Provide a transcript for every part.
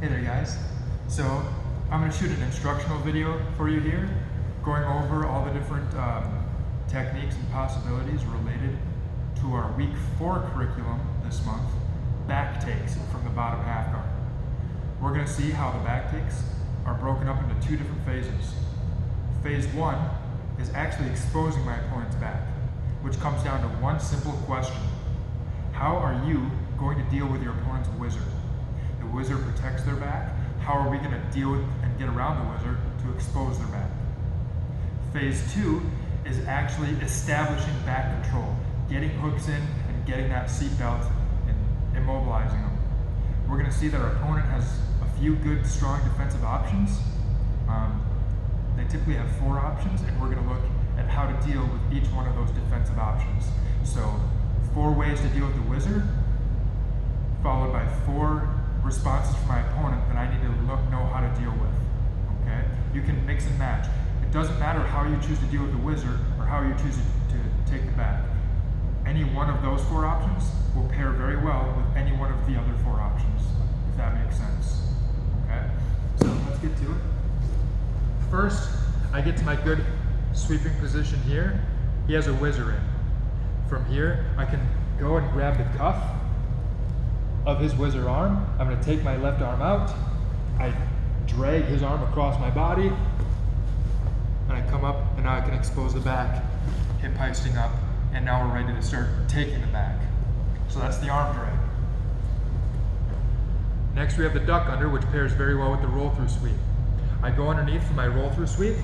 Hey there guys. So I'm going to shoot an instructional video for you here, going over all the different techniques and possibilities related to our week 4 curriculum this month, back takes from the bottom half guard. We're going to see how the back takes are broken up into 2 different phases. Phase 1 is actually exposing my opponent's back, which comes down to one simple question. How are you going to deal with your opponent's wizard? The wizard protects their back. How are we going to deal with and get around the wizard to expose their back? Phase 2 is actually establishing back control, getting hooks in and getting that seat belt and immobilizing them. We're going to see that our opponent has a few good, strong defensive options. They typically have 4 options, and we're going to look at how to deal with each one of those defensive options. So 4 ways to deal with the wizard, followed by 4 responses from my opponent that I need to know how to deal with. Okay? You can mix and match. It doesn't matter how you choose to deal with the wizard or how you choose to take the back. Any one of those 4 options will pair very well with any one of the other 4 options, if that makes sense. Okay? So let's get to it. First, I get to my good sweeping position here. He has a whizzer in. From here, I can go and grab the cuff of his whizzer arm. I'm going to take my left arm out. I drag his arm across my body, and I come up, and now I can expose the back, hip heisting up, and now we're ready to start taking the back. So that's the arm drag. Next, we have the duck under, which pairs very well with the roll through sweep. I go underneath for my roll through sweep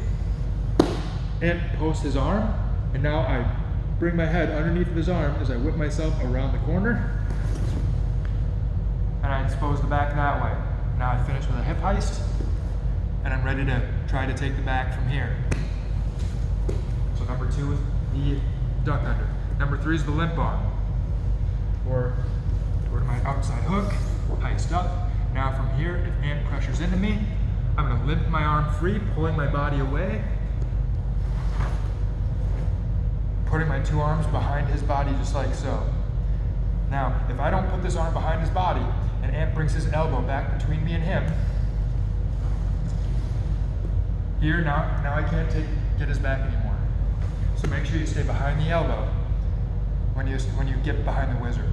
and post his arm, and now I bring my head underneath of his arm as I whip myself around the corner, and I expose the back that way. Now I finish with a hip heist, and I'm ready to try to take the back from here. So number 2 is the duck under. Number 3 is the limp arm, or go to my outside hook, heist up. Now from here, if hand pressures into me, I'm going to limp my arm free, pulling my body away, putting my 2 arms behind his body just like so. Now, if I don't put this arm behind his body, and Ant brings his elbow back between me and him, here, now I can't get his back anymore. So make sure you stay behind the elbow when you get behind the wizard.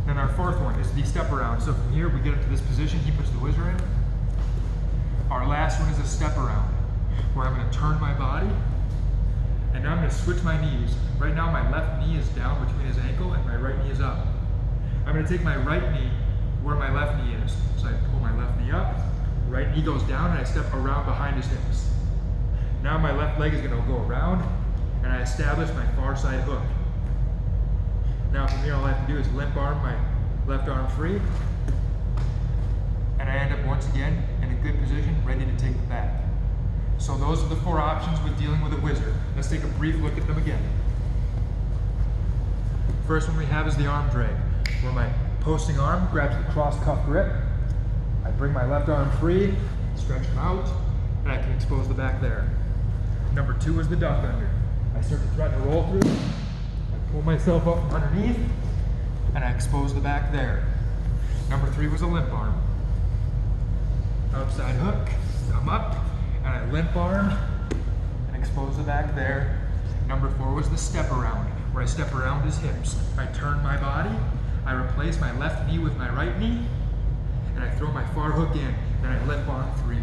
Then our 4th one is the step around. So from here, we get up to this position, he puts the wizard in. Our last one is a step around, where I'm going to turn my body, and now I'm going to switch my knees. Right now my left knee is down between his ankle and my right knee is up. I'm going to take my right knee where my left knee is. So I pull my left knee up, right knee goes down, and I step around behind his hips. Now my left leg is going to go around, and I establish my far side hook. Now from here all I have to do is limp arm my left arm free, and I end up once again in a good position, ready to take the back. So those are the 4 options with dealing with a wizard. Let's take a brief look at them again. First one we have is the arm drag, where my posting arm grabs the cross cuff grip. I bring my left arm free, stretch him out, and I can expose the back there. Number 2 is the duck under. I start to threaten a roll through. I pull myself up from underneath, and I expose the back there. Number 3 was a limp arm. Outside hook, come up, and I limp arm and expose the back there. Number 4 was the step around, where I step around his hips. I turn my body, I replace my left knee with my right knee, and I throw my far hook in, and I limp arm free.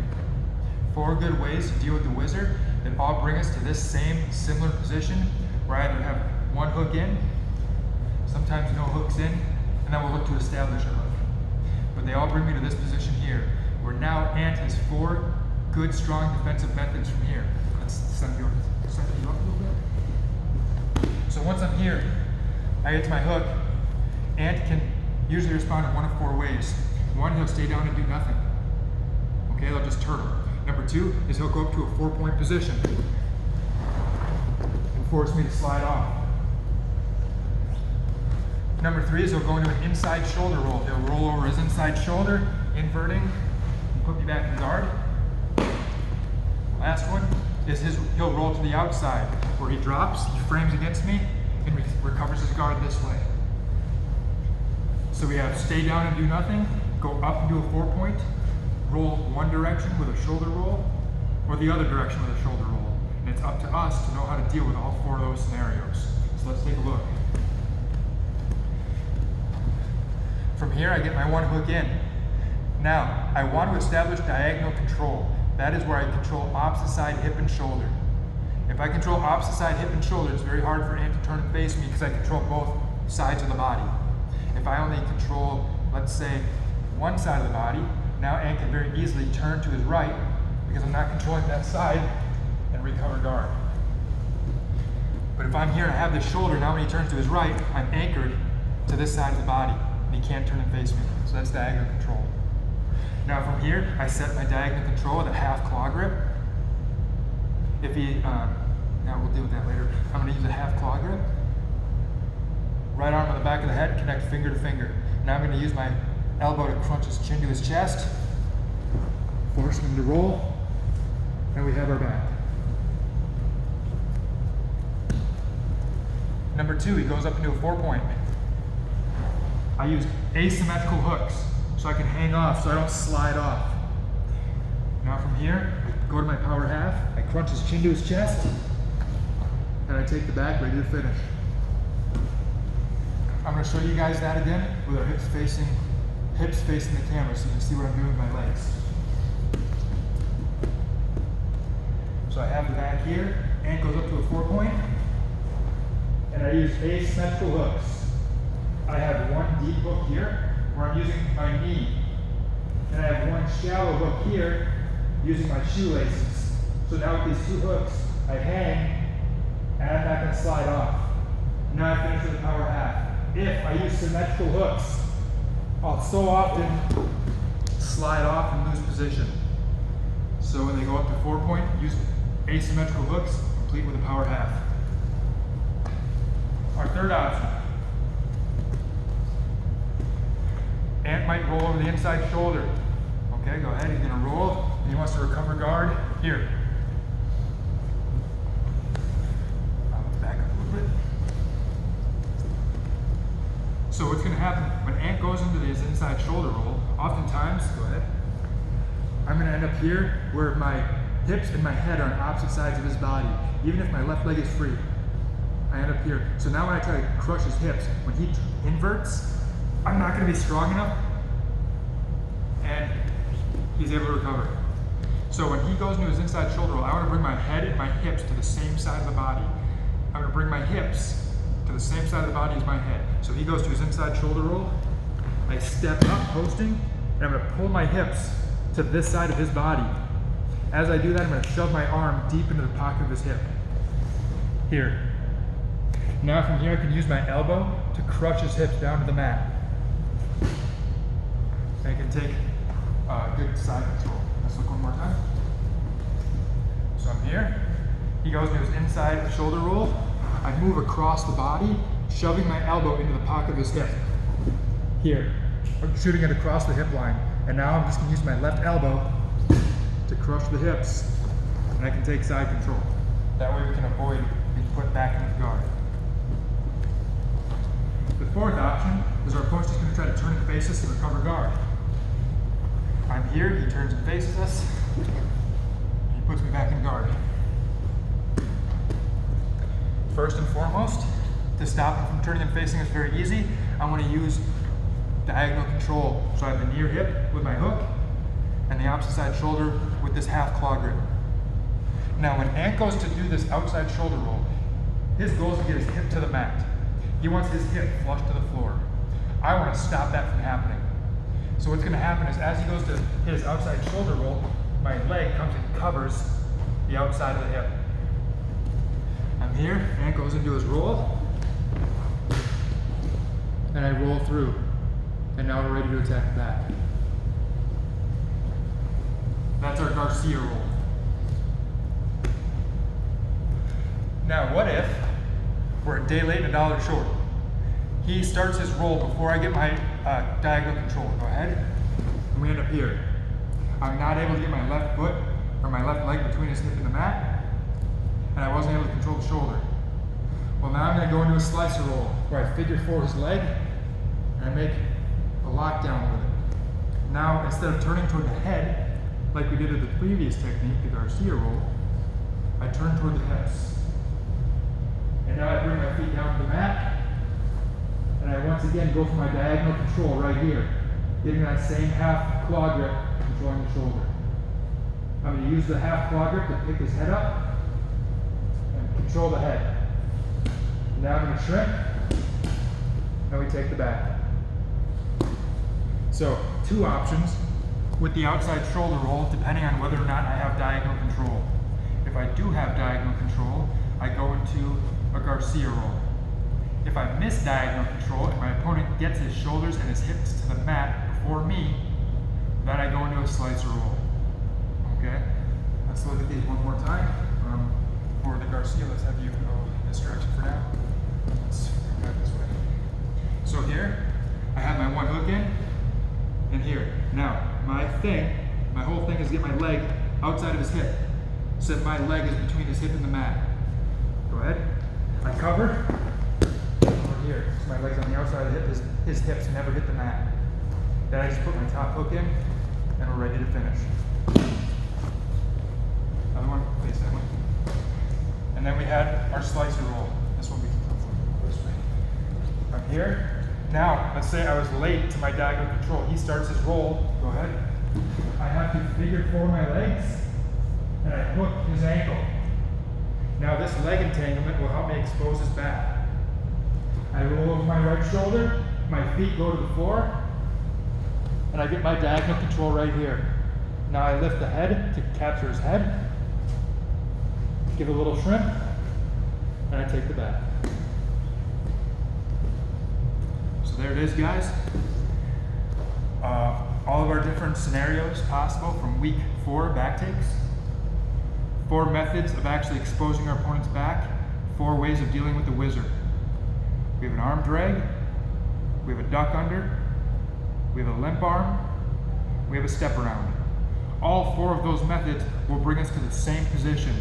4 good ways to deal with the wizard that all bring us to this same similar position, where I either have 1 hook in, sometimes no hooks in, and then we'll look to establish a hook. But they all bring me to this position here, where now Ant has 4 good, strong defensive methods from here. Let's set you up a little bit. So once I'm here, I get to my hook. Ant can usually respond in one of 4 ways. 1, he'll stay down and do nothing. Okay, they'll just turtle. Number 2 is he'll go up to a 4-point position and force me to slide off. Number 3 is he'll go into an inside shoulder roll. He'll roll over his inside shoulder, inverting, and put me back in guard. Last one is he'll roll to the outside, where he drops, he frames against me, and recovers his guard this way. So we have stay down and do nothing, go up into a 4-point, roll one direction with a shoulder roll, or the other direction with a shoulder roll. And it's up to us to know how to deal with all 4 of those scenarios. So let's take a look. From here, I get my 1 hook in. Now, I want to establish diagonal control. That is where I control opposite side hip and shoulder. If I control opposite side hip and shoulder, it's very hard for Ant to turn and face me because I control both sides of the body. If I only control, let's say, one side of the body, now Ant can very easily turn to his right because I'm not controlling that side and recover guard. But if I'm here and I have this shoulder, now when he turns to his right, I'm anchored to this side of the body and he can't turn and face me. So that's diagonal control. Now from here, I set my diagonal control with a half claw grip. If he, now we'll deal with that later. I'm going to use a half claw grip. Right arm on the back of the head, connect finger to finger. Now I'm going to use my elbow to crunch his chin to his chest, force him to roll, and we have our back. Number 2, he goes up into a 4-point. I use asymmetrical hooks so I can hang off so I don't slide off. Now from here, I go to my power half, I crunch his chin to his chest, and I take the back ready to finish. I'm going to show you guys that again with our hips facing the camera so you can see what I'm doing with my legs. So I have the back here, and goes up to a 4-point, and I use asymmetrical hooks. I have one deep hook here where I'm using my knee, and I have one shallow hook here using my shoelaces. So now with these 2 hooks, I hang, and I'm not going to slide off. Now I finish with the power half. If I use symmetrical hooks, I'll so often slide off and lose position. So when they go up to 4-point, use asymmetrical hooks, complete with a power half. Our third option. Ant might roll over the inside shoulder. Okay, go ahead, he's going to roll, and he wants to recover guard here. I'll back up a little bit. So what's going to happen, when Ant goes into his inside shoulder roll, oftentimes, go ahead, I'm going to end up here where my hips and my head are on opposite sides of his body. Even if my left leg is free, I end up here. So now when I try to crush his hips, when he inverts, I'm not going to be strong enough, and he's able to recover. So when he goes into his inside shoulder roll, I want to bring my head and my hips to the same side of the body. I'm going to bring my hips to the same side of the body as my head. So he goes to his inside shoulder roll, I step up, posting, and I'm going to pull my hips to this side of his body. As I do that, I'm going to shove my arm deep into the pocket of his hip. Here. Now from here, I can use my elbow to crush his hips down to the mat. I can take good side control. Let's look one more time. So I'm here. He goes to his inside shoulder roll. I move across the body, shoving my elbow into the pocket of his hip. Here. I'm shooting it across the hip line. And now I'm just going to use my left elbow to crush the hips. And I can take side control. That way we can avoid being put back into guard. The fourth option is our opponent's just going to try to turn and face us and recover guard. I'm here, he turns and faces us, and he puts me back in guard. First and foremost, to stop him from turning and facing us very easy, I want to use diagonal control. So I have the near hip with my hook, and the opposite side shoulder with this half claw grip. Now when Ant goes to do this outside shoulder roll, his goal is to get his hip to the mat. He wants his hip flush to the floor. I want to stop that from happening. So what's going to happen is as he goes to hit his outside shoulder roll, my leg comes and covers the outside of the hip. I'm here, Ant goes into his roll, and I roll through. And now we're ready to attack the back. That's our Garcia roll. Now what if we're a day late and $1 short? He starts his roll before I get my diagonal control. Go ahead. And we end up here. I'm not able to get my left foot or my left leg between his hip and the mat, and I wasn't able to control the shoulder. Well, now I'm going to go into a slicer roll where I figure 4 his leg, and I make a lockdown with it. Now, instead of turning toward the head, like we did with the previous technique, the Garcia roll, I turn toward the hips. And now I bring my feet down to the mat, and I once again go for my diagonal control right here, getting that same half claw grip, controlling the shoulder. I'm going to use the half claw grip to pick his head up and control the head. Now I'm going to shrimp, and we take the back. So, two options with the outside shoulder roll, depending on whether or not I have diagonal control. If I do have diagonal control, I go into a Garcia roll. If I miss diagonal control and my opponent gets his shoulders and his hips to the mat before me, then I go into a slicer roll. Okay? Let's look at these one more time. For the Garcia, let's have you go this direction for now. Let's come back this way. So here, I have my one hook in, and here. Now, my whole thing is get my leg outside of his hip. So that my leg is between his hip and the mat. Go ahead. I cover over here. So my leg's on the outside of the hip. His hips never hit the mat. Then I just put my top hook in, and we're ready to finish. Another one, face that one. And then we had our slicer roll. This one we can come this way. I'm here. Now, let's say I was late to my diagonal control. He starts his roll. Go ahead. I have to figure four my legs, and I hook his ankle. Now this leg entanglement will help me expose his back. I roll over my right shoulder, my feet go to the floor, and I get my diagonal control right here. Now I lift the head to capture his head, give a little shrimp, and I take the back. So there it is, guys. All of our different scenarios possible from week 4 back takes. 4 methods of actually exposing our opponent's back. 4 ways of dealing with the wizard. We have an arm drag, we have a duck under, we have a limp arm, we have a step around. All 4 of those methods will bring us to the same position.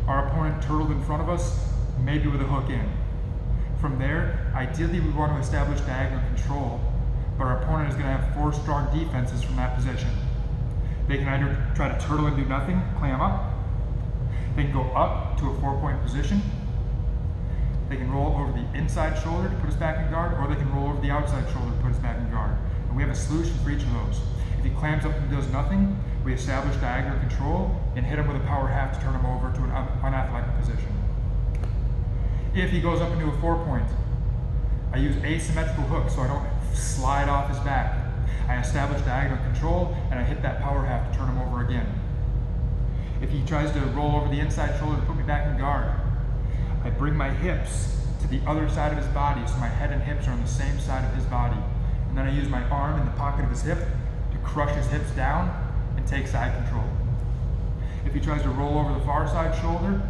Our opponent turtled in front of us, maybe with a hook in. From there, ideally we want to establish diagonal control, but our opponent is going to have 4 strong defenses from that position. They can either try to turtle and do nothing, clam up. They can go up to a 4-point position. They can roll over the inside shoulder to put us back in guard, or they can roll over the outside shoulder to put us back in guard. And we have a solution for each of those. If he clams up and does nothing, we establish diagonal control and hit him with a power half to turn him over to an unathletic position. If he goes up into a 4-point, I use asymmetrical hooks so I don't slide off his back. I establish diagonal control and I hit that power half to turn him over again. If he tries to roll over the inside shoulder to put me back in guard, I bring my hips to the other side of his body so my head and hips are on the same side of his body. And then I use my arm in the pocket of his hip to crush his hips down and take side control. If he tries to roll over the far side shoulder,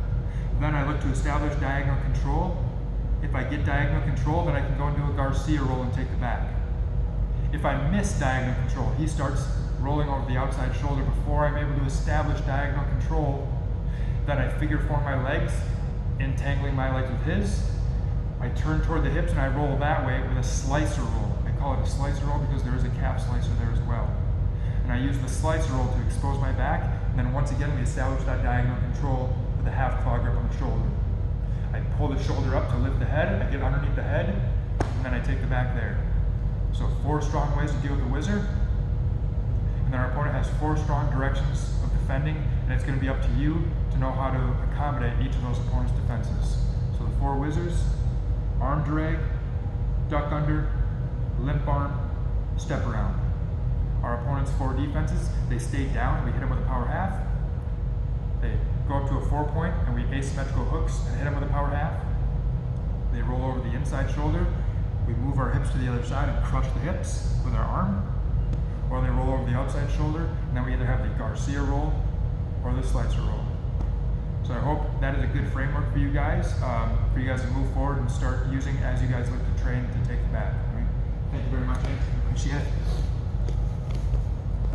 then I look to establish diagonal control. If I get diagonal control, then I can go into a Garcia roll and take the back. If I miss diagonal control, he starts rolling over the outside shoulder before I'm able to establish diagonal control, then I figure four my legs, entangling my legs with his. I turn toward the hips and I roll that way with a slicer roll. I call it a slicer roll because there is a calf slicer there as well. And I use the slicer roll to expose my back, and then once again we establish that diagonal control with a half claw grip on the shoulder. I pull the shoulder up to lift the head, I get underneath the head, and then I take the back there. So 4 strong ways to deal with the wizard, and then our opponent has 4 strong directions of defending, and it's going to be up to you to know how to accommodate each of those opponent's defenses. So the 4 wizards: arm drag, duck under, limp arm, step around. Our opponent's 4 defenses: they stay down, we hit them with a power half. They go up to a 4-point and we asymmetrical hooks and hit them with a power half. They roll over the inside shoulder, we move our hips to the other side and crush the hips with our arm. Or they roll over the outside shoulder, and then we either have the Garcia roll or the slicer roll. So I hope that is a good framework for you guys to move forward and start using as you guys look to train to take the back. All right? Thank you very much, I appreciate it.